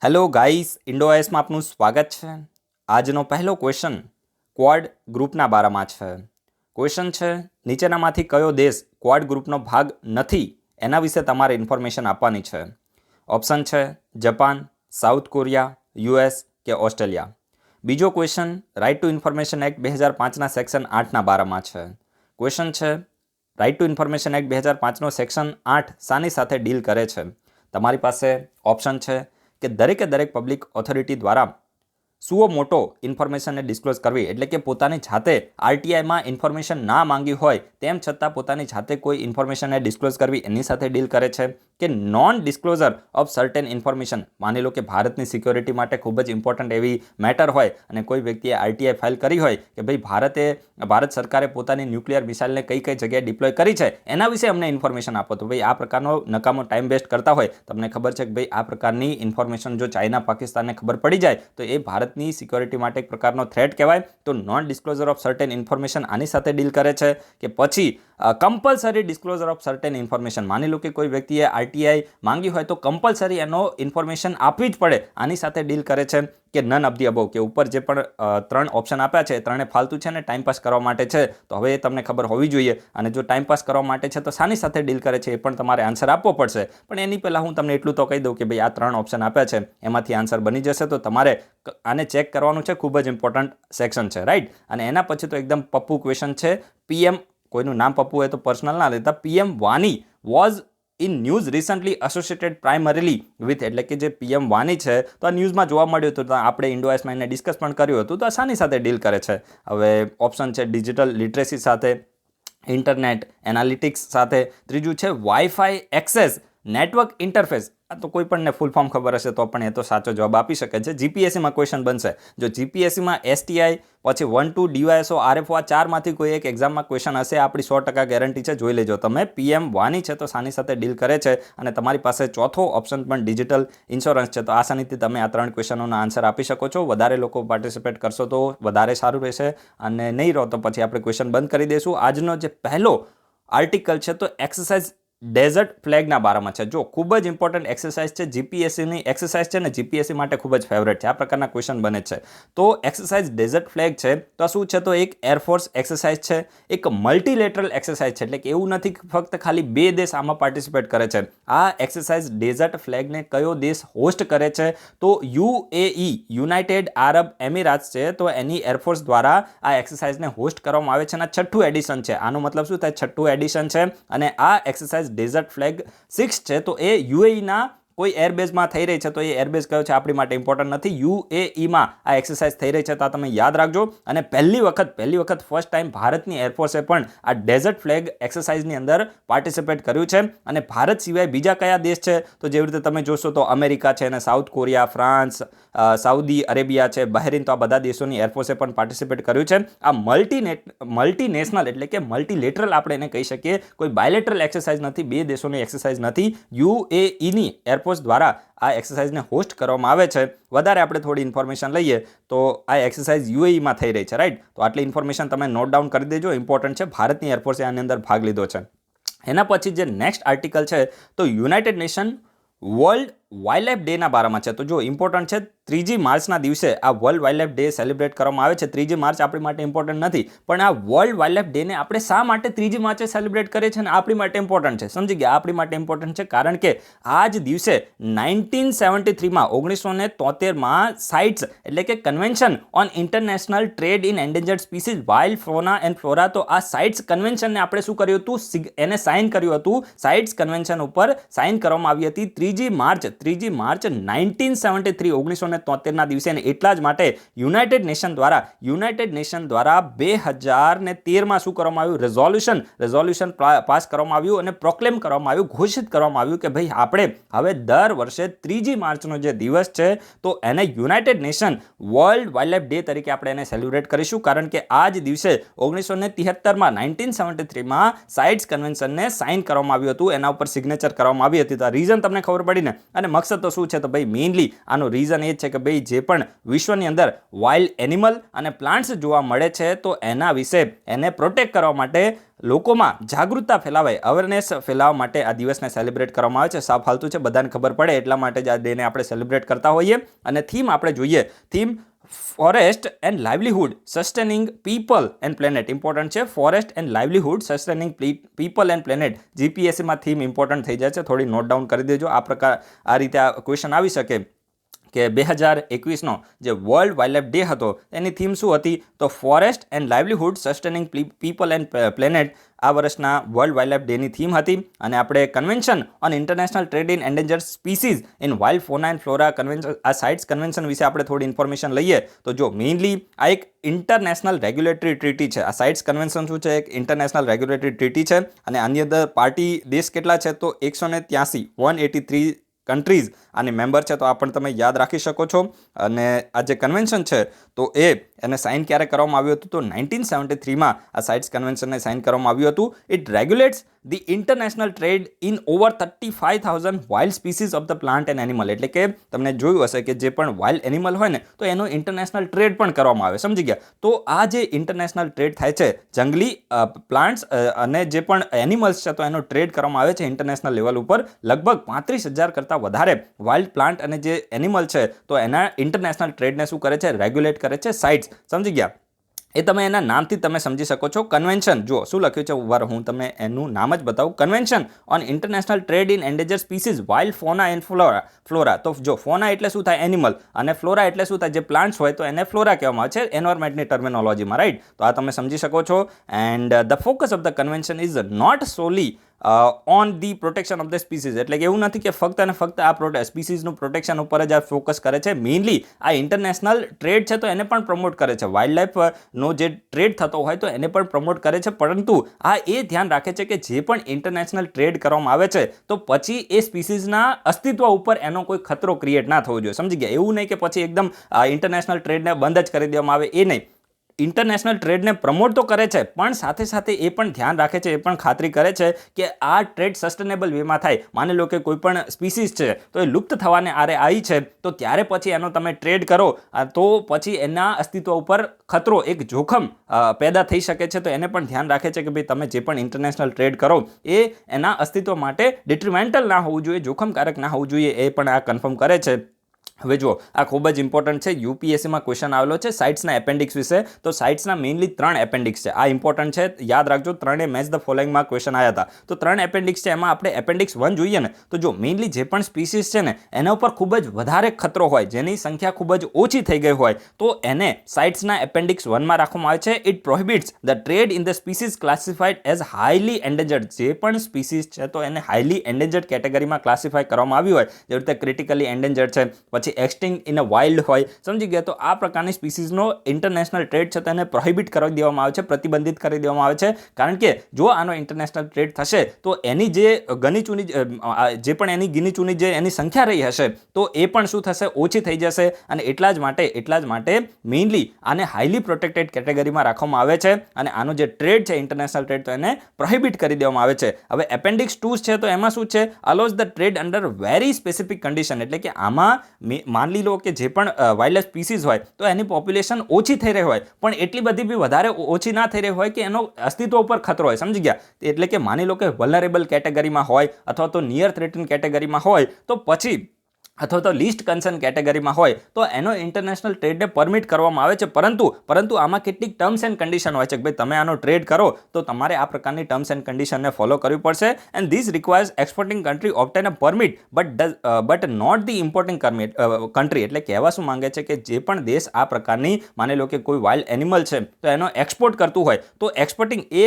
Hello guys, ઇન્ડોઆઈએસમાં આપનું સ્વાગત છે। આજનો પહેલો ક્વેશ્ચન ક્વાડ ગ્રુપના બારામાં છે। ક્વેશ્ચન છે, નીચેનામાંથી કયો દેશ ક્વાડ ગ્રુપનો ભાગ નથી એના વિશે તમારે ઇન્ફોર્મેશન આપવાની છે। ઓપ્શન છે જાપાન, સાઉથ કોરિયા, યુએસ કે ઓસ્ટ્રેલિયા। બીજો question right to information act 2005ના સેક્શન 8ના બારામાં છે। ક્વેશ્ચન છે, રાઇટ ટુ ઇન્ફોર્મેશન એક્ટ 2005નો સેક્શન 8 શાની સાથે ડીલ કરે છે? તમારી પાસે ઓપ્શન છે કે દરેકે દરેક પબ્લિક ઓથોરિટી દ્વારા સુઓ મોટો ઇન્ફોર્મેશનને ડિસ્ક્લોઝ કરવી, એટલે કે પોતાની જાતે આરટીઆઈમાં ઇન્ફોર્મેશન ના માંગી હોય તેમ છતાં પોતાની જાતે કોઈ ઇન્ફોર્મેશનને ડિસ્ક્લોઝ કરવી એની સાથે ડીલ કરે છે। કે non disclosure of certain information, માની લો કે ભારતની સિક્યોરિટી માટે ખૂબ જ ઇમ્પોર્ટન્ટ એવી મેટર હોય અને કોઈ વ્યક્તિએ આરટીઆઈ ફાઇલ કરી હોય કે ભાઈ ભારત સરકારે પોતાની ન્યુક્લિયર મિસાઇલને કઈ કઈ જગ્યાએ ડિપ્લોય કરી છે એના વિશે અમને ઇન્ફોર્મેશન આપો, તો ભાઈ આ પ્રકારનો નકામો ટાઈમ વેસ્ટ કરતા હોય, તમને ખબર છે કે ભાઈ આ પ્રકારની ઇન્ફોર્મેશન જો ચાઇના પાકિસ્તાનને ખબર પડી જાય તો એ ભારતની સિક્યોરિટી માટે એક પ્રકારનો થ્રેટ કહેવાય। તો non disclosure of certain information આની સાથે ડીલ કરે છે। કે પછી compulsory disclosure of certain information, માની લો કે કોઈ વ્યક્તિએ આરટીઆઈ માંગી હોય તો કમ્પલસરી એનો ઇન્ફોર્મેશન આપવી જ પડે, આની સાથે ડીલ કરે છે। કે નન ઓફ ધી અબોવ, કે ઉપર જે પણ ત્રણ ઓપ્શન આપ્યા છે ત્રણે ફાલતુ છે ને ટાઈમપાસ કરવા માટે છે, તો હવે એ તમને ખબર હોવી જોઈએ। અને જો ટાઈમપાસ કરવા માટે છે તો શાની સાથે ડીલ કરે છે એ પણ તમારે આન્સર આપવો પડશે। પણ એની પહેલાં હું તમને એટલું તો કહી દઉં કે ભાઈ આ ત્રણ ઓપ્શન આપ્યા છે એમાંથી આન્સર બની જશે, તો તમારે આને ચેક કરવાનું છે, ખૂબ જ ઇમ્પોર્ટન્ટ સેક્શન છે, રાઈટ। અને એના પછી તો એકદમ પપ્પુ ક્વેશ્ચન છે, પીએમ, કોઈનું નામ પપ્પુ હોય તો પર્સનલ ના લેતા, પીએમ વાની was in news recently associated primarily with, એટલે કે જે પીએમ વાની છે તો આ ન્યૂઝમાં જોવા મળ્યું હતું, તો આપણે ઇન્ડોઆઈએસમાં એને ડિસ્કસ પણ કર્યું હતું, તો આ શાની સાથે ડીલ કરે છે? હવે ઓપ્શન છે ડિજિટલ લિટરેસી સાથે, ઇન્ટરનેટ એનાલિટિક્સ સાથે, ત્રીજું છે વાઈફાઈ એક્સેસ નેટવર્ક ઇન્ટરફેસ, આ તો કોઈ પણને ફૂલ ફોર્મ ખબર હશે તો પણ એ તો સાચો જવાબ આપી શકે છે। જીપીએસસીમાં ક્વેશ્ચન બનશે, જો જીપીએસસીમાં એસટીઆઈ પછી 1, 2 ડીવાયએસઓ આરએફઓ આ ચારમાંથી કોઈ એક એક્ઝામમાં ક્વેશ્ચન હશે, આપણી 100% ગેરંટી છે, જોઈ લેજો તમે। પીએમ વાની છે તો શાની સાથે ડીલ કરે છે? અને તમારી પાસે ચોથો ઓપ્શન પણ ડિજિટલ ઇન્સ્યોરન્સ છે, તો આસાનીથી તમે આ ત્રણ ક્વેશ્ચનોના આન્સર આપી શકો છો। વધારે લોકો પાર્ટિસિપેટ કરશો તો વધારે સારું રહેશે, અને નહીં રહો તો પછી આપણે ક્વેશ્ચન બંધ કરી દઈશું। આજનો જે પહેલો આર્ટિકલ છે તો એક્સરસાઇઝ ડેઝર્ટ ફ્લેગના બારામાં છે। જો ખૂબ જ ઇમ્પોર્ટન્ટ એક્સરસાઇઝ છે, જીપીએસસીની એક્સરસાઇઝ છે ને, જીપીએસસી માટે ખૂબ જ ફેવરેટ છે, આ પ્રકારના ક્વેશ્ચન બને છે। તો એક્સરસાઇઝ ડેઝર્ટ ફ્લેગ છે તો શું છે? તો એક એરફોર્સ એક્સરસાઇઝ છે, એક મલ્ટીલેટરલ એક્સરસાઇઝ છે, એટલે કે એવું નથી ફક્ત ખાલી બે દેશ આમાં પાર્ટિસિપેટ કરે છે। આ એક્સરસાઇઝ ડેઝર્ટ ફ્લેગને કયો દેશ હોસ્ટ કરે છે? તો યુએઈ, યુનાઇટેડ આરબ એમિરાટ્સ છે, તો એની એરફોર્સ દ્વારા આ એક્સરસાઇઝને હોસ્ટ કરવામાં આવે છે અને છઠ્ઠું એડિશન છે। આનો મતલબ શું થાય? છઠ્ઠું એડિશન છે, અને આ એક્સરસાઇઝ ડેઝર્ટ ફ્લેગ 6 છે, તો એ યુએઈના કોઈ એરબેઝમાં થઈ રહી છે, તો એ એરબેઝ કયો છે આપણી માટે ઇમ્પોર્ટન્ટ નથી, યુએઈમાં આ એક્સરસાઇઝ થઈ રહી છે, તો આ તમે યાદ રાખજો। અને પહેલી વખત ફર્સ્ટ ટાઈમ ભારતની એરફોર્સે પણ આ ડેઝર્ટ ફ્લેગ એક્સરસાઇઝની અંદર પાર્ટિસિપેટ કર્યું છે। અને ભારત સિવાય બીજા કયા દેશ છે? તો જેવી રીતે તમે જોશો તો અમેરિકા છે, અને south Korea, France, Saudi Arabia છે, બહેરીન, તો આ બધા દેશોની એરફોર્સે પણ પાર્ટિસિપેટ કર્યું છે। આ મલ્ટીનેશનલ એટલે કે મલ્ટીલેટરલ આપણે એને કહી શકીએ, કોઈ બાયલેટરલ એક્સરસાઇઝ નથી, બે દેશોની એક્સરસાઇઝ નથી, યુએઈની એરફોર્સ દ્વારા આ એક્સરસાઇઝને હોસ્ટ કરવામાં આવે છે। વધારે આપણે થોડી ઇન્ફોર્મેશન લઈએ તો આ એક્સરસાઇઝ યુએઈમાં થઈ રહી છે, રાઈટ। તો આટલી ઇન્ફોર્મેશન તમે નોટ ડાઉન કરી દેજો, ઇમ્પોર્ટન્ટ છે, ભારતની એરફોર્સે આની અંદર ભાગ લીધો છે। એના પછી જે નેક્સ્ટ આર્ટિકલ છે તો United Nation World wild Life ડેના બારામાં છે। તો જો ઇમ્પોર્ટન્ટ છે, 3જી માર્ચના દિવસે આ world wild life day celebrate કરવામાં આવે છે। 3જી માર્ચ આપણી માટે ઇમ્પોર્ટન્ટ નથી, પણ આ વર્લ્ડ વાઇલ્ડ લાઇફ ડેને આપણે શા માટે 3જી માર્ચે સેલિબ્રેટ કરીએ છીએ અને આપણી માટે ઇમ્પોર્ટન્ટ છે? સમજી ગયા, આપણી માટે ઇમ્પોર્ટન્ટ છે કારણ કે આ જ દિવસે 1973માં 1973માં સાઇટ્સ એટલે કે convention on international trade in endangered species wild ફોના and flora, તો આ સાઇટ્સ કન્વેન્શનને આપણે શું કર્યું હતું? એને સાઇન કર્યું હતું, સાઇટ્સ કન્વેન્શન ઉપર સાઇન કરવામાં આવી હતી 3જી માર્ચ 1973 1973ના દિવસે, અને એટલા જ માટે યુનાઇટેડ નેશન દ્વારા 2013માં શું કરવામાં આવ્યું? રેઝોલ્યુશન પાસ કરવામાં આવ્યું અને પ્રોક્લેમ કરવામાં આવ્યું, ઘોષિત કરવામાં આવ્યું કે ભાઈ આપણે હવે દર વર્ષે 3જી માર્ચનો જે દિવસ છે તો એને United Nation World wild life day તરીકે આપણે એને સેલિબ્રેટ કરીશું, કારણ કે આ જ દિવસે 1973માં સાઇટ્સ કન્વેન્શનને સાઇન કરવામાં આવ્યું હતું, એના ઉપર સિગ્નેચર કરવામાં આવી હતી। તો આ રીઝન તમને ખબર પડી ને। અને મકસદ તો શું છે તો ભાઈ મેઇનલી આનો રીઝન એ છે કે ભાઈ જે પણ વિશ્વની અંદર વાઇલ્ડ એનિમલ અને પ્લાન્ટ્સ જોવા મળે છે તો એના વિશે એને પ્રોટેક્ટ કરવા માટે લોકોમાં જાગૃતતા ફેલાવે, અવેરનેસ ફેલાવવા માટે આ દિવસને સેલિબ્રેટ કરવામાં આવે છે. સાવ ફાલતુ છે, બધાને ખબર પડે એટલા માટે જ આ ડેને આપણે સેલિબ્રેટ કરતા હોઈએ. અને થીમ આપણે જોઈએ, theme forest and livelihood sustaining people and planet important છે. Forest and livelihood sustaining people and planet જીપીએસસીમાં થીમ ઇમ્પોર્ટન્ટ થઈ જાય છે. થોડી નોટ ડાઉન કરી દેજો. આ રીતે આ ક્વેશ્ચન આવી શકે કે 2021નો જે વર્લ્ડ વાઇલ્ડલાઇફ ડે હતો એની થીમ શું હતી તો forest and livelihood sustaining people and planet આ વર્ષના વર્લ્ડ વાઇલ્ડલાઇફ ડેની થીમ હતી. અને આપણે convention on international trade in endangered species in wild ફોના and flora convention, આ સાઇટ્સ કન્વેન્શન વિશે આપણે થોડી ઇન્ફોર્મેશન લઈએ તો જો મેઇનલી આ એક ઇન્ટરનેશનલ રેગ્યુલેટરી ટ્રીટી છે. આ સાઇટ્સ કન્વેન્શન શું છે? એક ઇન્ટરનેશનલ રેગ્યુલેટરી ટ્રીટી છે અને આની અંદર પાર્ટી દેશ કેટલા છે તો 183 કન્ટ્રીઝ આની મેમ્બર છે. તો આ પણ તમે યાદ રાખી શકો છો. અને આ જે કન્વેન્શન છે તો એને સાઇન ક્યારે કરવામાં આવ્યું હતું તો 1973માં આ સાઇટ્સ કન્વેન્શનને સાઇન કરવામાં આવ્યું હતું. It regulates the international trade in over 35,000 wild species of the plant and animal. એટલે કે તમને જોયું હશે કે જે પણ વાઇલ્ડ એનિમલ હોય ને તો એનો ઇન્ટરનેશનલ ટ્રેડ પણ કરવામાં આવે, સમજી ગયા? તો આ જે ઇન્ટરનેશનલ ટ્રેડ થાય છે જંગલી પ્લાન્ટ્સ અને જે પણ એનિમલ્સ છે તો એનો ટ્રેડ કરવામાં આવે છે ઇન્ટરનેશનલ લેવલ ઉપર. લગભગ 35,000 કરતાં વધારે વાઇલ્ડ પ્લાન્ટ અને જે એનિમલ છે તો એના ઇન્ટરનેશનલ ટ્રેડને શું કરે છે? રેગ્યુલેટ કરે છે સાઇટ્સ, સમજી ગયા? એ તમે એના નામથી તમે સમજી શકો છો. કન્વેન્શન જો શું લખ્યું છે, ઉભા હું તમને એનું નામ જ બતાવું. Convention on international trade in endangered species wild ફોના and flora. તો જો ફોના એટલે શું થાય? એનિમલ. અને ફ્લોરા એટલે શું થાય? જે પ્લાન્ટ્સ હોય તો એને ફ્લોરા કહેવામાં આવે છે એન્વાયરમેન્ટની ટર્મિનોલોજીમાં, રાઈટ? તો આ તમે સમજી શકો છો. And the focus of the convention is not solely on the protection of the species. એટલે કે એવું નથી કે ફક્ત અને ફક્ત આ સ્પીસીઝનું પ્રોટેક્શન ઉપર જ આ ફોકસ કરે છે. મેઇનલી આ ઇન્ટરનેશનલ ટ્રેડ છે તો એને પણ પ્રમોટ કરે છે. વાઇલ્ડ લાઈફનો જે ટ્રેડ થતો હોય તો એને પણ પ્રમોટ કરે છે. પરંતુ આ એ ધ્યાન રાખે છે કે જે પણ ઇન્ટરનેશનલ ટ્રેડ કરવામાં આવે છે તો પછી એ સ્પીસીઝના અસ્તિત્વ ઉપર એનો કોઈ ખતરો ક્રિએટ ના થવો જોઈએ, સમજી ગયા? એવું નહીં કે પછી એકદમ ઇન્ટરનેશનલ ટ્રેડને બંધ જ કરી દેવામાં આવે, એ નહીં. ઇન્ટરનેશનલ ટ્રેડને પ્રમોટ તો કરે છે પણ સાથે સાથે એ પણ ધ્યાન રાખે છે, એ પણ ખાતરી કરે છે કે આ ટ્રેડ સસ્ટેનેબલ વેમાં થાય. માની લો કે કોઈ પણ સ્પીસીઝ છે તો એ લુપ્ત થવાને આરે આવી છે તો ત્યારે પછી એનો તમે ટ્રેડ કરો તો પછી એના અસ્તિત્વ ઉપર ખતરો, એક જોખમ પેદા થઈ શકે છે. તો એને પણ ધ્યાન રાખે છે કે ભાઈ તમે જે પણ ઇન્ટરનેશનલ ટ્રેડ કરો એ એના અસ્તિત્વ માટે ડિટ્રીમેન્ટલ ના હોવું જોઈએ, જોખમકારક ના હોવું જોઈએ, એ પણ આ કન્ફર્મ કરે છે. હવે જુઓ, આ ખૂબ જ ઇમ્પોર્ટન્ટ છે. યુપીએસસીમાં ક્વેશ્ચન આવેલો છે સાઇટ્સના એપેન્ડિક્સ વિશે. તો સાઇટ્સના મેઇનલી 3 એપેન્ડિક્સ છે. આ ઇમ્પોર્ટન્ટ છે, યાદ રાખજો. 3 મેચ ધ ફોલોઈંગમાં ક્વેશ્ચન આવ્યા હતા. તો 3 એપેન્ડિક્સ છે. એમાં આપણે એપેન્ડિક્સ 1 જોઈએ ને તો જો મેઇનલી જે પણ સ્પીસીસ છે ને એના ઉપર ખૂબ જ વધારે ખતરો હોય, જેની સંખ્યા ખૂબ જ ઓછી થઈ ગઈ હોય તો એને સાઇટ્સના એપેન્ડિક્સ 1માં રાખવામાં આવે છે. It prohibits the trade in the species classified as highly endangered. જે પણ સ્પીસીસ છે તો એને હાઈલી એન્ડેન્જર્ડ કેટેગરીમાં ક્લાસિફાઈ કરવામાં આવી હોય, જેવી રીતે ક્રિટિકલી એન્ડેન્જર્ડ છે, પછી એક્સટિંક્ટ ઇન અ વાઇલ્ડ હોય, સમજી ગયા? તો આ પ્રકારની સ્પીસીઝનો ઇન્ટરનેશનલ ટ્રેડ છે તો એને પ્રોહિબિટ કરી દેવામાં આવે છે, પ્રતિબંધિત કરી દેવામાં આવે છે. કારણ કે જો આનો ઇન્ટરનેશનલ ટ્રેડ થશે તો એની જે ગનીચૂની જે પણ એની ગીનીચૂની જે એની સંખ્યા રહી હશે તો એ પણ શું થશે? ઓછી થઈ જશે. અને એટલા જ માટે મેઇનલી આને હાઈલી પ્રોટેક્ટેડ કેટેગરીમાં રાખવામાં આવે છે અને આનો જે ટ્રેડ છે ઇન્ટરનેશનલ ટ્રેડ તો એને પ્રોહિબિટ કરી દેવામાં આવે છે. હવે એપેન્ડિક્સ 2 છે તો એમાં શું છે? Allows the trade under very specific condition. એટલે કે આમાં માની લો કે જે પણ વાઇલ્ડ સ્પીસીઝ હોય તો એની પોપ્યુલેશન ઓછી થઈ રહી હોય પણ એટલી બધી બી વધારે ઓછી ના થઈ રહી હોય કે એનો અસ્તિત્વ ઉપર ખતરો હોય, સમજી ગયા? એટલે કે માની લો કે વલ્નરેબલ કેટેગરીમાં હોય અથવા તો નિયર થ્રેટન કેટેગરીમાં હોય તો પછી અથવા તો લિસ્ટ કન્સર્ન કેટેગરીમાં હોય તો એનો ઇન્ટરનેશનલ ટ્રેડને પરમિટ કરવામાં આવે છે. પરંતુ આમાં કેટલીક ટર્મ્સ એન્ડ કન્ડિશન હોય છે કે ભાઈ તમે આનો ટ્રેડ કરો તો તમારે આ પ્રકારની ટર્મ્સ એન્ડ કન્ડિશનને ફોલો કરવી પડશે. And this requires exporting country obtain a permit but not the importing country. એટલે કહેવા શું માંગે છે કે જે પણ દેશ આ પ્રકારની માની લો કે કોઈ વાઇલ્ડ એનિમલ છે તો એનો એક્સપોર્ટ કરતું હોય તો એક્સપોર્ટિંગ એ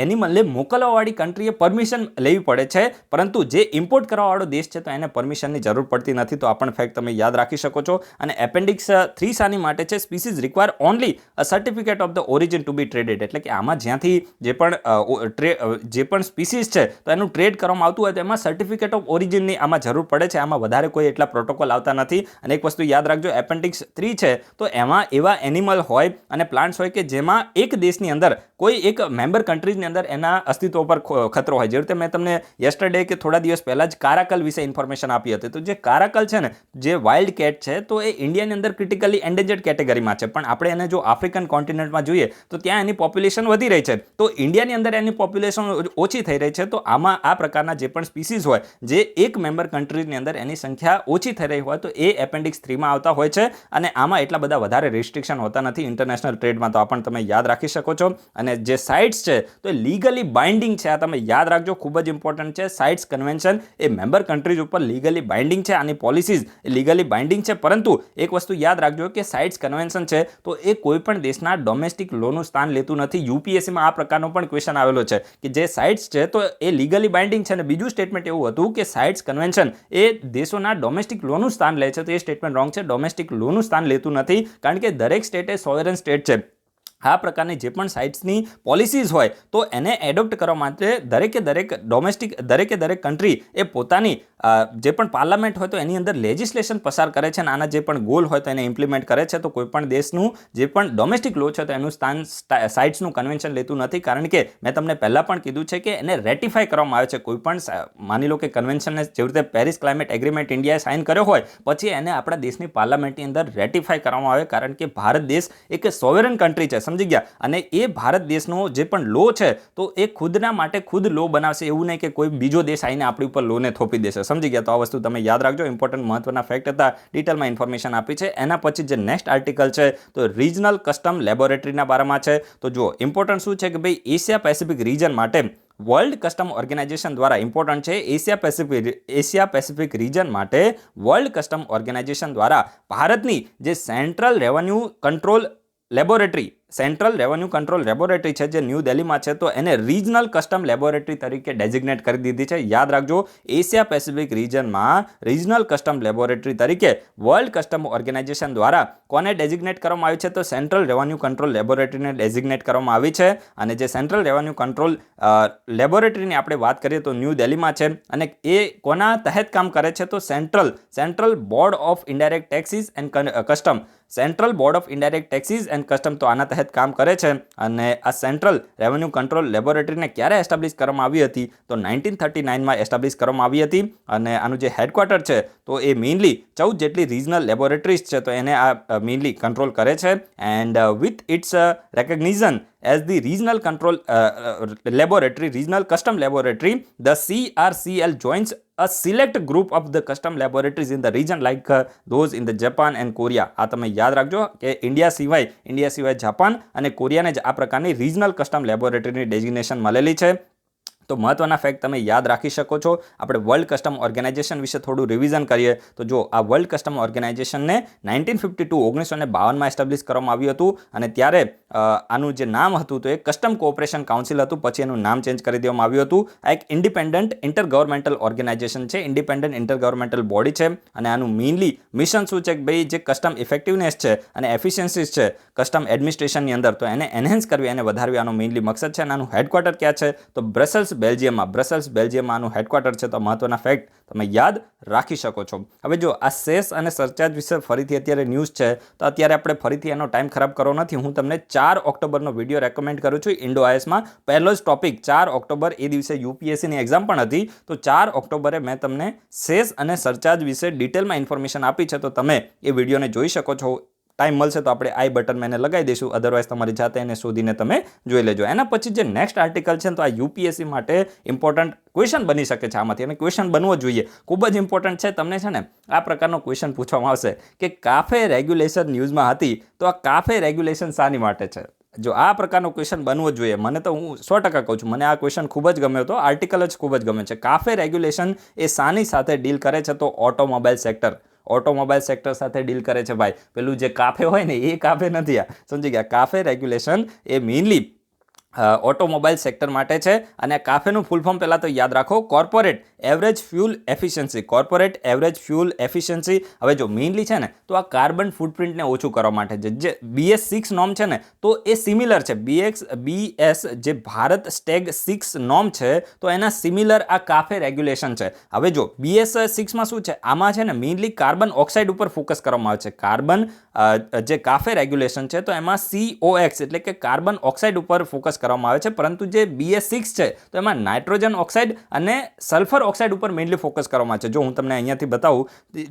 એનિમલને મોકલવાવાળી કન્ટ્રીએ પરમિશન લેવી પડે છે, પરંતુ જે ઇમ્પોર્ટ કરવાવાળો દેશ છે તો એને પરમિશનની જરૂર પડતી નથી. તો આ પણ ફેક્ટ તમે યાદ રાખી શકો છો. અને એપેન્ડિક્સ 3 શાની માટે છે? Species require only a certificate of the origin to be traded. એટલે કે આમાં જ્યાંથી જે પણ સ્પીસીઝ છે તો એનું ટ્રેડ કરવામાં આવતું હોય તો એમાં સર્ટિફિકેટ ઓફ ઓરિજિનની આમાં જરૂર પડે છે. આમાં વધારે કોઈ એટલા પ્રોટોકોલ આવતા નથી. અને એક વસ્તુ યાદ રાખજો, એપેન્ડિક્સ 3 છે તો એમાં એવા એનિમલ હોય અને પ્લાન્ટ્સ હોય કે જેમાં એક દેશની અંદર કોઈ એક મેમ્બર કન્ટ્રીઝની અંદર એના અસ્તિત્વ પર ખતરો હોય. જે રીતે મેં તમને યસ્ટરડે કે થોડા દિવસ પહેલાં જ કારાકલ વિશે ઇન્ફોર્મેશન આપી હતી. તો જે કારાકલ છે ને, જે વાઇલ્ડ કેટ છે, તો એ ઇન્ડિયાની અંદર ક્રિટિકલી એન્ડેન્જર્ડ કેટેગરીમાં છે. પણ આપણે એને જો આફ્રિકન કોન્ટિનેન્ટમાં જોઈએ તો ત્યાં એની પોપ્યુલેશન વધી રહી છે. તો ઇન્ડિયાની અંદર એની પોપ્યુલેશન ઓછી થઈ રહી છે. તો આમાં આ પ્રકારના જે પણ સ્પીસીઝ હોય, જે એક મેમ્બર કન્ટ્રીઝની અંદર એની સંખ્યા ઓછી થઈ રહી હોય, તો એ એપેન્ડિક્સ 3માં આવતા હોય છે. અને આમાં એટલા બધા વધારે રિસ્ટ્રિક્શન હોતા નથી ઇન્ટરનેશનલ ટ્રેડમાં. તો આ પણ તમે યાદ રાખી શકો છો. અને જે સાઇટ્સ છે તો એ લીગલી બાઇન્ડિંગ છે. આ તમે યાદ રાખજો, ખૂબ જ ઇમ્પોર્ટન્ટ છે. સાઇટ્સ કન્વેન્શન એ મેમ્બર કન્ટ્રીઝ ઉપર લીગલી બાઇન્ડિંગ છે. આની પોલિસીઝ એ લીગલી બાઇન્ડિંગ છે. પરંતુ એક વસ્તુ યાદ રાખજો કે સાઇટ્સ કન્વેન્શન છે તો એ કોઈ પણ દેશના ડોમેસ્ટિક લોનું સ્થાન લેતું નથી. યુપીએસસીમાં આ પ્રકારનો પણ ક્વેશ્ચન આવેલો છે કે જે સાઇટ્સ છે તો એ લીગલી બાઇન્ડિંગ છે. અને બીજું સ્ટેટમેન્ટ એવું હતું કે સાઇટ્સ કન્વેન્શન એ દેશોના ડોમેસ્ટિક લોનું સ્થાન લે છે. તો એ સ્ટેટમેન્ટ રોંગ છે. ડોમેસ્ટિક લોનું સ્થાન લેતું નથી, કારણ કે દરેક સ્ટેટ એ સોવરેન સ્ટેટ છે. આ પ્રકારની જે પણ સાઇટ્સની પોલિસીઝ હોય તો એને એડોપ્ટ કરવા માટે દરેકે દરેક કન્ટ્રી એ પોતાની જે પણ પાર્લામેન્ટ હોય તો એની અંદર લેજિસ્લેશન પસાર કરે છે અને આના જે પણ ગોલ હોય તો એને ઇમ્પ્લિમેન્ટ કરે છે. તો કોઈ પણ દેશનું જે પણ ડોમેસ્ટિક લો છે તો એનું સ્થાન સાઇટ્સનું કન્વેન્શન લેતું નથી, કારણ કે મેં તમને પહેલાં પણ કીધું છે કે એને રેટિફાઈ કરવામાં આવે છે. કોઈ પણ માની લો કે કન્વેન્શનને જેવી રીતે પેરિસ ક્લાઇમેટ એગ્રીમેન્ટ ઇન્ડિયાએ સાઇન કર્યો હોય, પછી એને આપણા દેશની પાર્લામેન્ટની અંદર રેટિફાઈ કરવામાં આવે, કારણ કે ભારત દેશ એક સોવરેન કન્ટ્રી છે. સમજી ગયા? અને એ ભારત દેશનો જે પણ લો છે તો એ ખુદના માટે ખુદ લો બનાવશે. એવું નહીં કે કોઈ બીજો દેશ આવીને આપણી ઉપર લોને થોપી દેશે. સમજી ગયા? તો આ વસ્તુ તમે યાદ રાખજો. ઇમ્પોર્ટન્ટ મહત્વના ફેક્ટ હતા, ડિટેલમાં ઇન્ફોર્મેશન આપી છે. એના પછી જે નેક્સ્ટ આર્ટિકલ છે તો રિજનલ કસ્ટમ લેબોરેટરીના બારામાં છે. તો જો ઇમ્પોર્ટન્ટ શું છે કે ભાઈ એશિયા પેસિફિક રીજન માટે વર્લ્ડ કસ્ટમ ઓર્ગેનાઇઝેશન દ્વારા, ઇમ્પોર્ટન્ટ છે, એશિયા પેસિફિક રીજન માટે વર્લ્ડ કસ્ટમ ઓર્ગેનાઇઝેશન દ્વારા ભારતની જે સેન્ટ્રલ રેવન્યુ કંટ્રોલ લેબોરેટરી છે જે ન્યૂ દિલ્હીમાં છે, તો એને રિજનલ કસ્ટમ લેબોરેટરી તરીકે ડેઝિગ્નેટ કરી દીધી છે. યાદ રાખજો, એશિયા પેસિફિક રીજનમાં રિજનલ કસ્ટમ લેબોરેટરી તરીકે વર્લ્ડ કસ્ટમ ઓર્ગેનાઇઝેશન દ્વારા કોને ડેઝિગ્નેટ કરવામાં આવી છે? તો સેન્ટ્રલ રેવન્યુ કંટ્રોલ લેબોરેટરીને ડેઝિગ્નેટ કરવામાં આવી છે. અને જે સેન્ટ્રલ રેવન્યુ કંટ્રોલ લેબોરેટરીની આપણે વાત કરીએ તો ન્યૂ દિલ્હીમાં છે. અને એ કોના તહેત કામ કરે છે? તો central board of indirect taxes and custom, central board of indirect taxes and custom, તો આના તહેત કામ કરે છે. અને આ સેન્ટ્રલ રેવન્યુ કંટ્રોલ લેબોરેટરીને ક્યારે એસ્ટાબ્લિશ કરવામાં આવી હતી? તો 1939માં એસ્ટાબ્લિશ કરવામાં આવી હતી. અને આનું જે હેડક્વાર્ટર છે તો એ મેઇનલી 14 જેટલી રિજનલ લેબોરેટરીઝ છે તો એને આ મેઇનલી કંટ્રોલ કરે છે. And with it's recognition as the regional control regional custom laboratory, the CRCL joins a select group of the custom laboratories in the region like those in the Japan and Korea. આ તમે યાદ રાખજો કે India સિવાય Japan અને કોરિયાને જ આ પ્રકારની રિજનલ કસ્ટમ લેબોરેટરીની ડેઝિગ્નેશન મળેલી છે. તો મહત્વના ફેક્ટ તમે યાદ રાખી શકો છો. આપણે વર્લ્ડ કસ્ટમ ઓર્ગેનાઇઝેશન વિશે થોડું રિવિઝન કરીએ તો જો આ વર્લ્ડ કસ્ટમ ઓર્ગેનાઇઝેશનને 1952 એસ્ટાબ્લિશ કરવામાં આવ્યું હતું. અને ત્યારે આનું જે નામ હતું તો એ કસ્ટમ કોઓપરેશન કાઉન્સિલ હતું. પછી એનું નામ ચેન્જ કરી દેવામાં આવ્યું હતું. આ એક ઇન્ડિપેન્ડન્ટ ઇન્ટરગવર્મેન્ટલ ઓર્ગેનાઇઝેશન છે, ઇન્ડિપેન્ડન્ટ ઇન્ટરગવર્મેન્ટલ બોડી છે. અને આનું મેઇનલી મિશન શું છે કે ભાઈ જે કસ્ટમ ઇફેક્ટિવનેસ છે અને એફિશિયન્સીસ છે કસ્ટમ એડમિનિસ્ટ્રેશનની અંદર, તો એને એનહેન્સ કરવી, એને વધારવી, આનો મેઇનલી મકસદ છે. અને આનું હેડક્વાર્ટર ક્યાં છે? તો બ્રસેલ્સ બેલ્જિયમમાં આનું હેડક્વાર્ટર છે. તો મહત્વના ફેક્ટ તમે યાદ રાખી શકો છો. હવે જો આ સેસ અને સરચાર્જ વિશે ફરીથી અત્યારે ન્યૂઝ છે તો અત્યારે આપણે ફરીથી એનો ટાઈમ ખરાબ કરવો નથી. હું તમને 4 ઓક્ટોબરનો વિડીયો રેકમેન્ડ કરું છું. ઇન્ડો આઈએસમાં પહેલો જ ટોપિક 4 ઓક્ટોબર, એ દિવસે યુપીએસસીની એક્ઝામ પણ હતી. તો 4 ઓક્ટોબરે મેં તમને સેસ અને સરચાર્જ વિશે ડિટેલમાં ઇન્ફોર્મેશન આપી છે. તો તમે એ વિડીયોને જોઈ શકો છો. ટાઈમ મળશે તો આપણે આઈ બટન મેં એને લગાવી દઈશું. અધરવાઇઝ તમારી જાતે એને શોધીને તમે જોઈ લેજો. એના પછી જે નેક્સ્ટ આર્ટિકલ છે તો આ યુપીએસસી માટે ઇમ્પોર્ટન્ટ ક્વેશ્ચન બની શકે છે આમાંથી, અને ક્વેશ્ચન બનવો જોઈએ. ખૂબ જ ઇમ્પોર્ટન્ટ છે. તમને છે ને આ પ્રકારનો ક્વેશ્ચન પૂછવામાં આવશે કે કાફે રેગ્યુલેશન ન્યૂઝમાં હતી, તો આ કાફે રેગ્યુલેશન શાની માટે છે? જો આ પ્રકારનો ક્વેશ્ચન બનવો જોઈએ. મને તો હું 100% કહું છું, મને આ ક્વેશ્ચન ખૂબ જ ગમ્યો હતો. આર્ટિકલ જ ખૂબ જ ગમે છે. કાફે રેગ્યુલેશન એ શાની સાથે ડીલ કરે છે? તો ઓટોમોબાઈલ સેક્ટર સાથે ડીલ કરે છે ભાઈ. પેલું જે કાફે હોય ને એ કાફે નથી, આ સમજી ગયા? કાફે રેગ્યુલેશન એ મેઇનલી ઓટોમોબાઈલ સેક્ટર માટે છે. અને કાફેનું ફૂલ ફોર્મ પહેલાં તો યાદ રાખો, કોર્પોરેટ એવરેજ ફ્યુલ એફિશિયન્સી. હવે જો મેઇનલી છે ને તો આ કાર્બન ફૂટપ્રિન્ટને ઓછું કરવા માટે છે. જે BS6 નોર્મ છે ને તો એ સિમિલર છે. BS જે ભારત સ્ટેગ 6 નોર્મ છે તો એના સિમિલર આ કાફે રેગ્યુલેશન છે. હવે જો BS6માં શું છે? આમાં છે ને મેઇનલી કાર્બન ઓક્સાઇડ ઉપર ફોકસ કરવામાં આવે છે. કાર્બન જે કાફે રેગ્યુલેશન છે તો એમાં COX એટલે કે કાર્બન ઓક્સાઇડ ઉપર ફોકસ કરવામાં આવે છે, પરંતુ જે BS6 છે તો એમાં નાઇટ્રોજન ઓક્સાઇડ અને સલ્ફર ઓક્સાઇડ ઉપર મેઇનલી ફોકસ કરવામાં આવે છે. જો હું તમને અહીંયાથી બતાવું,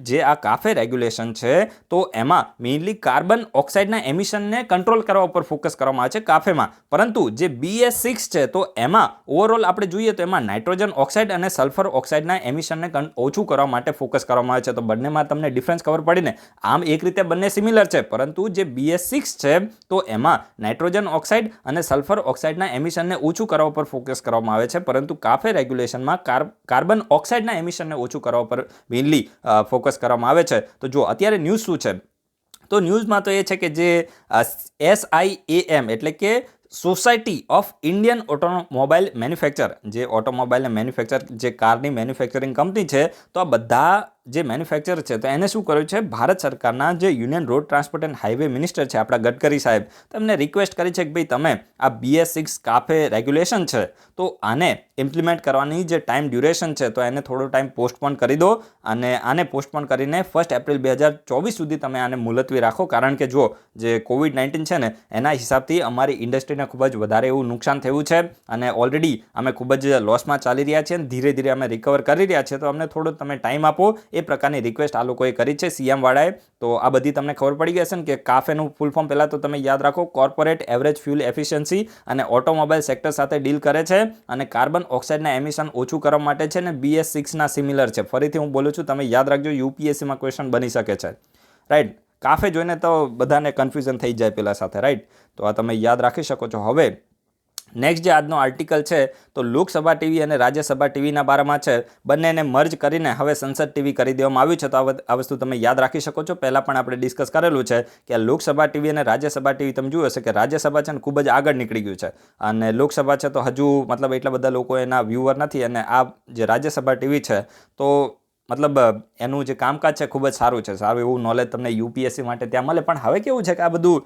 જે આ કાફે રેગ્યુલેશન છે તો એમાં મેઇનલી કાર્બન ઓક્સાઇડના એમિશનને કંટ્રોલ કરવા ઉપર ફોકસ કરવામાં આવે છે કાફેમાં, પરંતુ જે BS6 છે તો એમાં ઓવરઓલ આપણે જોઈએ તો એમાં નાઇટ્રોજન ઓક્સાઇડ અને સલ્ફર ઓક્સાઇડના એમિશનને ઓછું કરવા માટે ફોકસ કરવામાં આવે છે. તો બંનેમાં તમને ડિફરન્સ ખબર પડીને. આમ એક રીતે બંને સિમિલર છે, પરંતુ જે BS6 છે તો એમાં નાઇટ્રોજન ઓક્સાઇડ અને સલ્ફર ઓક્સાઇડના એમિશનને ઓછું કરવા પર ફોકસ કરવામાં આવે છે, પરંતુ કાફે રેગ્યુલેશનમાં કાર્બન ઓક્સાઇડના એમિશનને ઓછું કરવા પર મેઇનલી ફોકસ કરવામાં આવે છે. તો જો અત્યારે ન્યૂઝ શું છે, તો ન્યૂઝમાં તો એ છે કે જે SIAM એટલે કે society of Indian automobile manufacture, જે ઓટોમોબાઈલને મેન્યુફેક્ચર, જે કારની મેન્યુફેક્ચરિંગ કંપની છે, તો આ બધા જે મેન્યુફેક્ચર છે તો એને શું કર્યું છે, ભારત સરકારના જે union road transport and highway minister છે આપણા ગડકરી સાહેબ, તેમને રિક્વેસ્ટ કરી છે કે ભાઈ તમે આ BS6 કાફે રેગ્યુલેશન છે તો આને ઇમ્પ્લિમેન્ટ કરવાની જે ટાઈમ ડ્યુરેશન છે તો એને થોડો ટાઈમ પોસ્ટપોન કરી દો, અને આને પોસ્ટપોન કરીને 1 એપ્રિલ 2024 સુધી તમે આને મુલતવી રાખો. કારણ કે જો જે COVID-19 છે ને એના હિસાબથી અમારી ઇન્ડસ્ટ્રીને ખૂબ જ વધારે એવું નુકસાન થયું છે, અને ઓલરેડી અમે ખૂબ જ લોસમાં ચાલી રહ્યા છીએ, અને ધીરે ધીરે અમે રિકવર કરી રહ્યા છીએ, તો અમને થોડો તમે ટાઈમ આપો. એ પ્રકારની રિક્વેસ્ટ આ લોકોએ કરી છે CM વાળાએ. તો આ બધી તમને ખબર પડી ગઈ હશે ને કે કાફેનું ફૂલ ફોર્મ પહેલાં તો તમે યાદ રાખો, કોર્પોરેટ એવરેજ ફ્યુલ એફિશિયન્સી, અને ઓટોમોબાઈલ સેક્ટર સાથે ડીલ કરે છે, અને કાર્બન ઓક્સાઇડના એમિશન ઓછું કરવા માટે છે ને BS6ના સિમિલર છે. ફરીથી હું બોલું છું, તમે યાદ રાખજો, UPSCમાં ક્વેશ્ચન બની શકે છે, રાઈટ. કાફે જોઈને તો બધાને કન્ફ્યુઝન થઈ જાય પેલા સાથે, રાઈટ. તો આ તમે યાદ રાખી શકો છો. હવે નેક્સ્ટ જે આજનો આર્ટિકલ છે તો લોકસભા ટીવી અને રાજ્યસભા ટીવીના બારામાં છે, બંનેને મર્જ કરીને હવે સંસદ ટીવી કરી દેવામાં આવ્યું છે. તો આ વસ્તુ તમે યાદ રાખી શકો છો. પહેલાં પણ આપણે ડિસ્કસ કરેલું છે કે આ લોકસભા ટીવી અને રાજ્યસભા ટીવી તમે જોયું હશે કે રાજ્યસભા છે ને ખૂબ જ આગળ નીકળી ગયું છે, અને લોકસભા છે તો હજુ મતલબ એટલા બધા લોકો એના વ્યુઅર નથી, અને આ જે રાજ્યસભા ટીવી છે તો મતલબ એનું જે કામકાજ છે ખૂબ જ સારું છે, સારું એવું નોલેજ તમને UPSC માટે ત્યાં મળે. પણ હવે કેવું છે કે આ બધું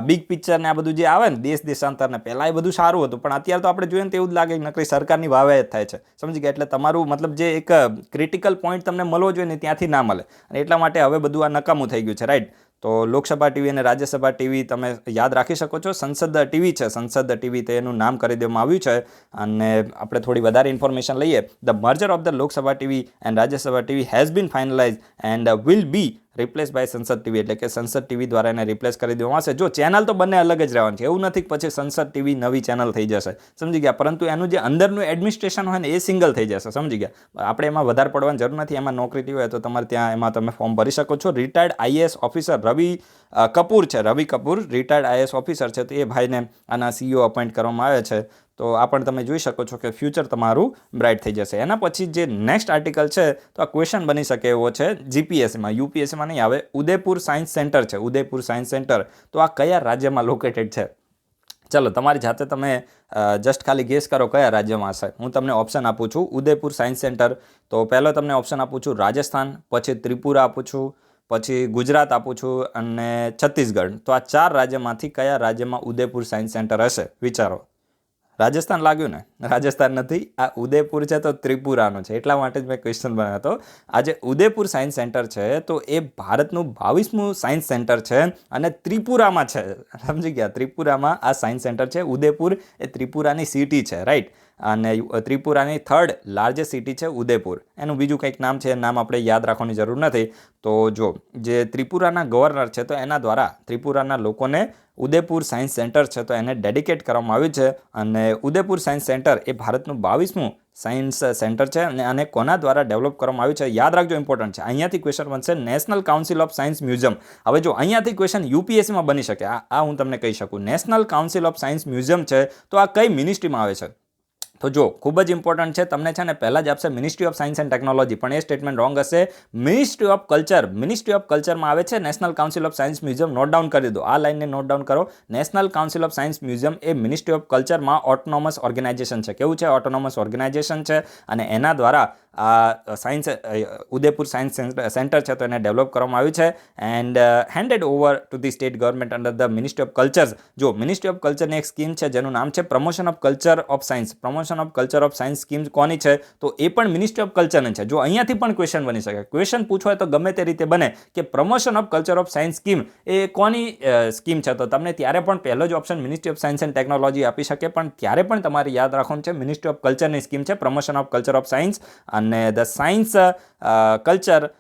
બિગ પિક્ચર ને આ બધું જે આવે ને દેશાંતર ને, પહેલાં એ બધું સારું હતું, પણ અત્યારે તો આપણે જોઈએ ને તો એવું જ લાગે કે નકરી સરકારની વાવે જ થાય છે, સમજી ગયા. એટલે તમારું મતલબ જે એક ક્રિટિકલ પોઈન્ટ તમને મળવો જોઈએ ને ત્યાંથી ના મળે, અને એટલા માટે હવે બધું આ નકામું થઈ ગયું છે, રાઈટ. તો લોકસભા ટીવી અને રાજ્યસભા ટીવી તમે યાદ રાખી શકો છો. સંસદ ટીવી છે, સંસદ ટીવી તે એનું નામ કરી દેવામાં આવ્યું છે. અને આપણે થોડી વધારે ઇન્ફોર્મેશન લઈએ. The merger of the Lok Sabha TV and Rajya Sabha TV has been finalize and will be replace by Sansad TV, એટલે કે સંસદ ટીવી દ્વારા એને રિપ્લેસ કરી દેવામાં આવશે. જો ચેનલ તો બંને અલગ જ રહેવાની છે, એવું નથી કે પછી સંસદ ટીવી નવી ચેનલ થઈ જશે, સમજી ગયા, પરંતુ એનું જે અંદરનું એડમિનિસ્ટ્રેશન હોય ને એ સિંગલ થઈ જશે, સમજી ગયા. આપણે એમાં વધારે પડવાની જરૂર નથી. એમાં નોકરી હોય તો તમારે ત્યાં એમાં તમે ફોર્મ ભરી શકો છો. રિટાયર્ડ IAS ઓફિસર રવિ કપૂર છે, રવિ કપૂર રિટાયર્ડ IAS ઓફિસર છે, તો એ ભાઈને આના CEO અપોઇન્ટ કરવામાં આવે છે. તો આ પણ તમે જોઈ શકો છો કે ફ્યુચર તમારું બ્રાઇટ થઈ જશે. એના પછી જે નેક્સ્ટ આર્ટિકલ છે તો આ ક્વેશ્ચન બની શકે એવો છે GPSCમાં, UPSCમાં નહીં આવે. ઉદયપુર સાયન્સ સેન્ટર છે, ઉદયપુર સાયન્સ સેન્ટર, તો આ કયા રાજ્યમાં લોકેટેડ છે? ચલો તમારી જાતે તમે જસ્ટ ખાલી ગેસ કરો કયા રાજ્યમાં હશે. હું તમને ઓપ્શન આપું છું. ઉદયપુર સાયન્સ સેન્ટર, તો પહેલો તમને ઓપ્શન આપું છું રાજસ્થાન, પછી ત્રિપુરા આપું છું, પછી ગુજરાત આપું છું, અને છત્તીસગઢ. તો આ 4 રાજ્યમાંથી કયા રાજ્યમાં ઉદયપુર સાયન્સ સેન્ટર હશે? વિચારો. રાજસ્થાન લાગ્યું ને? રાજસ્થાન નથી, આ ઉદયપુર છે તો ત્રિપુરાનો છે, એટલા માટે જ મેં ક્વેશ્ચન બનાવ્યો હતો. આ જે ઉદયપુર સાયન્સ સેન્ટર છે તો એ ભારતનું 22મું સાયન્સ સેન્ટર છે, અને ત્રિપુરામાં છે, સમજી ગયા. ત્રિપુરામાં આ સાયન્સ સેન્ટર છે. ઉદયપુર એ ત્રિપુરાની સિટી છે, રાઈટ. અને ત્રિપુરાની 3rd લાર્જેસ્ટ સિટી છે ઉદયપુર. એનું બીજું કંઈક નામ છે, નામ આપણે યાદ રાખવાની જરૂર નથી. તો જો જે ત્રિપુરાના ગવર્નર છે તો એના દ્વારા ત્રિપુરાના લોકોને ઉદયપુર સાયન્સ સેન્ટર છે તો એને ડેડિકેટ કરવામાં આવ્યું છે. અને ઉદયપુર સાયન્સ સેન્ટર એ ભારતનું 22મું સાયન્સ સેન્ટર છે, અને આને કોના દ્વારા ડેવલપ કરવામાં આવ્યું છે? યાદ રાખજો, ઇમ્પોર્ટન્ટ છે. અહીંયાથી ક્વેશ્ચન બનશે national council of science museum. હવે જો અહીંયાથી ક્વેશ્ચન UPSCમાં બની શકે, આ હું તમને કહી શકું. National council of science museum છે તો આ કઈ મિનિસ્ટ્રીમાં આવે છે? તો જો ખૂબ જ ઇમ્પોર્ટન્ટ છે. તમને છે ને પહેલાં જ આપશે ministry of science and technology, પણ એ સ્ટેટમેન્ટ રોંગ હશે. Ministry of culture, ministry of કલ્ચરમાં આવે છે national council of science museum. Note down કરી દો, આ લાઇનને નોટ ડાઉન કરો. National council of science museum A ministry of કલ્ચરમાં ઓટોનોમસ ઓર્ગેનાઇઝેશન છે. કેવું છે? ઓટોનોમસ ઓર્ગેનાઇઝેશન છે, અને એના દ્વારા આ સાયન્સ ઉદયપુર સાયન્સ સેન્ટર છે તો એને ડેવલપ કરવામાં આવ્યું છે, and handed over to the state government under the ministry of cultures. જો મિનિસ્ટ્રી ઓફ કલ્ચરની એક સ્કીમ છે જેનું નામ છે promotion of culture of science. Promotion promotion of culture of science scheme કોની છે? તો એ પણ મિનિસ્ટ્રી ઓફ કલ્ચરની છે. જો અહીંયાથી પણ ક્વેશ્ચન બની શકે, ક્વેશ્ચન પૂછો હોય તો ગમે તે રીતે બને કે promotion of culture of science scheme એ કોની સ્કીમ છે, તો તમને ત્યારે પણ પહેલો જ option ministry of science and technology આપી શકે, પણ ત્યારે પણ તમારે યાદ રાખવાનું છે મિનિસ્ટ્રી ઓફ કલ્ચરની સ્કીમ છે promotion of culture of science. અને the science culture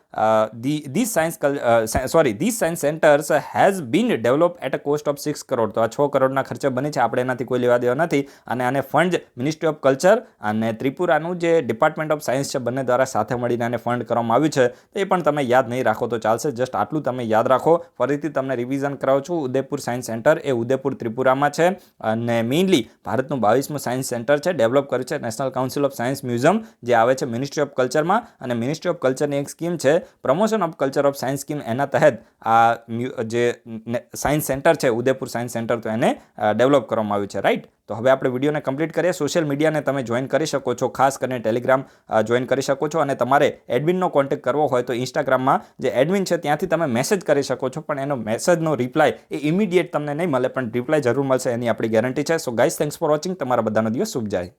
these science centers has been developed at a cost of 6 crore. તો આ 6 કરોડના ખર્ચે બની છે, આપણે એનાથી કોઈ લેવા દેવા નથી. અને આને ફંડ મિનિસ્ટ્રી ઓફ કલ્ચર અને ત્રિપુરાનું જે ડિપાર્ટમેન્ટ ઓફ સાયન્સ છે બંને દ્વારા સાથે મળીને આને ફંડ કરવામાં આવ્યું છે. એ પણ તમે યાદ નહીં રાખો તો ચાલશે, જસ્ટ આટલું તમે યાદ રાખો. ફરીથી તમને રિવિઝન કરાવું છું, ઉદયપુર સાયન્સ સેન્ટર એ ઉદયપુર ત્રિપુરામાં છે અને મેઇનલી ભારતનું 22મું સાયન્સ સેન્ટર છે, ડેવલપ કર્યું છે national council of science museum, જે આવે છે મિનિસ્ટ્રી ઓફ કલ્ચરમાં. અને મિનિસ્ટ્રી ઓફ કલ્ચરની એક સ્કીમ છે promotion of culture of science scheme, એના તહેત આ જે સાયન્સ સેન્ટર છે ઉદયપુર સાયન્સ સેન્ટર, તો એને ડેવલપ કરવામાં આવ્યું છે. રાઈટ. તો હવે આપણે વિડીયોને કમ્પ્લીટ કરીએ. સોશિયલ મીડિયાને તમે જોઈન કરી શકો છો, ખાસ કરીને ટેલિગ્રામ જોઈન કરી શકો છો. અને તમારે એડમિનનો કોન્ટેક્ટ કરવો હોય તો ઇન્સ્ટાગ્રામમાં જે એડમિન છે ત્યાંથી તમે મેસેજ કરી શકો છો, પણ એનો મેસેજનો રિપ્લાય એ ઇમિડિયેટ તમને નહીં મળે, પણ રિપ્લાય જરૂર મળશે, એની આપણી ગેરંટી છે. So guys, thanks for watching. તમારા બધાનો દિવસ શુભ જાય.